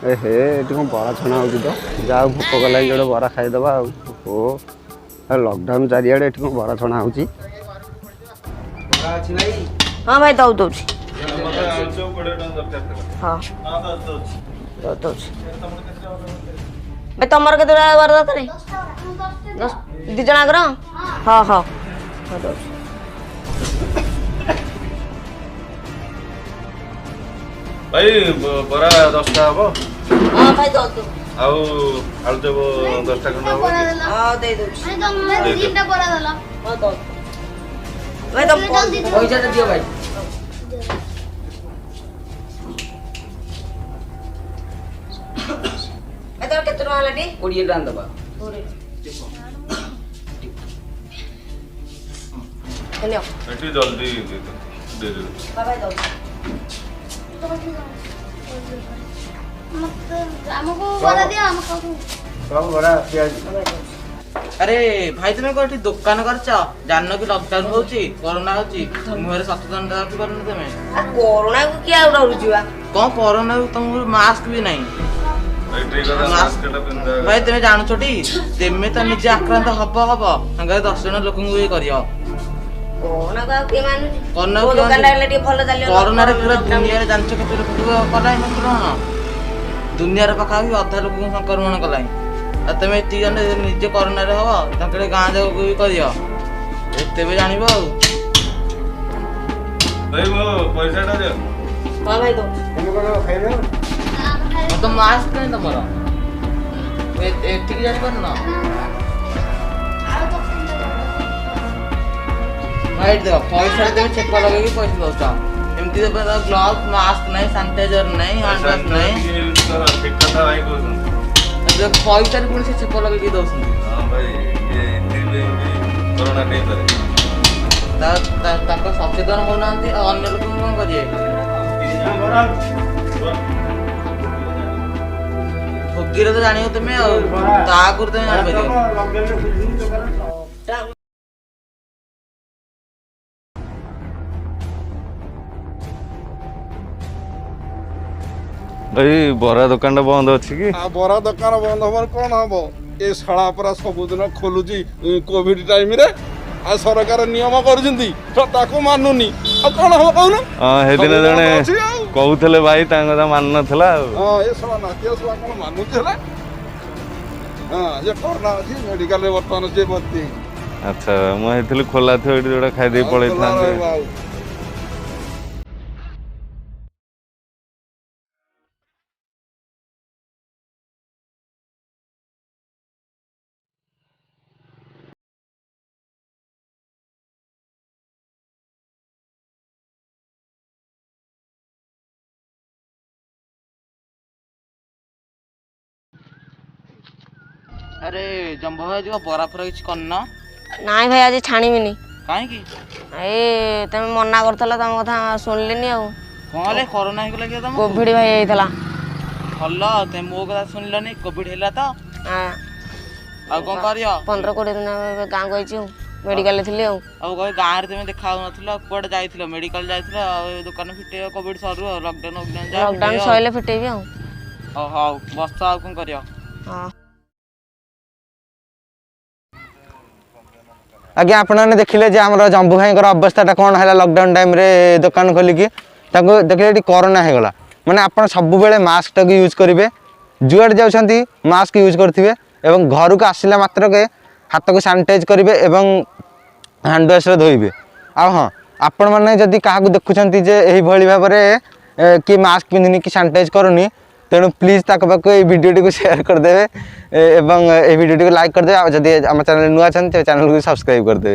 हे ये कौन बड़ा छना हो तो जा भोक गला जोड़े बरा खाईदे ओ लॉकडाउन चारिड़े कौन बड़ा छना हो हाँ भाई दौ दौर हाँ भाई तुम के बर दरकार 2 जन आगर हाँ हाँ भाई बरा 10टा हम हाँ भाई दौ दो आलू चप 10टा खंड हम हाँ दे दो भाई तुम पैसा दियो भाई भाई तुम केते टका लाटी 20 टका दबा हेलो एटी जल्दी दे दे भाई दौ हमको बड़ा दिया हमको सब बड़ा प्याज अरे भाई तुम कोठी दुकान करछ जान कि लॉकडाउन होची कोरोना होची मुहरे सचेतन रखी पारन तुम कोरोना को क्या उड़ाउछुआ कौन कोरोना तुम मास्क भी नहीं मास्क पिंदा भाई तुम जान छोटी तेमे तो निजे आक्रांत हब संगे 10 जन लोक को करियो कोरोना का के मानु कोरोना को दुकान लागले टी भलो चलियो कोरोना रे पूरा दुनिया रे जानछ केते लोक कलाई संक्रमण दुनिया रे पका भी अधा लोक संक्रमण कलाई तुम एति जन निजे कोरोना रे हब तंकड़े गां जाओ को भी करियो एते भी जानिबो भाई वो पैसा टा दे हां भाई दो तुम कोन खाइबे तो मास्क नहीं तमरो एति जानि पर ना भाई देखो पैसा दे चेक लगे कि पैसा दोता एमती दे ग्लव्स मास्क नहीं सैनिटाइजर नहीं हैंड वाश नहीं ठीक कथा भाई को जो पैसा रे कोन से चेक लगे कि दोसन हां भाई ये हिंदी में कोरोना नहीं करे ताको सचेतन होना अन्य लोक कौन करिए भोगी तो जानियो तुम आगुरी तुम जान भाई बरा दुकान बंद अच्छी कि बरा दुकान बंद हमार कौन हम ये शाला पूरा सबुदिन खोलुची कोविड टाइम रे आ सरकार नियम करजंती तो ताको मानुनी आ कौन हम कहून हां हेदिन जने कहउथले भाई तांग ता मान नथला हां ये शाला नातिया शाला कौन मानुची हला हां ये कोरोना अछि मेडिकल रे वर्तमान जे बत्ती अच्छा मु हेतले खोला थियो एडी जोडा खाइ दे पळे थांते अरे जंबो भाई जो बरा फरा किछ करना नाई भाई आज छाणीबिनी काहे की ए तुम मना करथला तुम कथा सुनलिनी आ कोले कोरोना हे गेला कि तुम कोविड भाई आइथला हल्ला ते मो कथा सुनलनी कोविड हेला तो हां आ कोन करियो 15-20 दिन गां गइछी मेडिकल थिले आ कोई गां रे तुम देखाउ नथला कोड जाइथिलो मेडिकल जाइथिलो आ दुकान फिटे कोविड सरू लॉकडाउन सइले फिटेबी आ हां बस आ कोन करियो हां आज्ञा आपने देखिले जे हमर जंबू भाई अवस्था कौन है लॉकडाउन टाइम रे दुकान खोलिकी देखिले कोरोना हो गला माने आप सब बेले मास्क टाक यूज करेंगे जुआड़े जाऊँच मास्क यूज करेंगे एवं घर को आसला मात्र के हाथ को सानिटाइज करेंगे एवं हैंड वाश धोइबे आ हाँ आपण मैंने जदि क्या देखुं जे यही भाव में कि मास्क पिंधुनी कि सानिटाइज करूनी तेणु प्लीज ताक पाक भिडियो को शेयर करदे एवं भिडियो को लाइक करदे जदि आम चैनल नुआ चैनल को सब्सक्राइब करदे।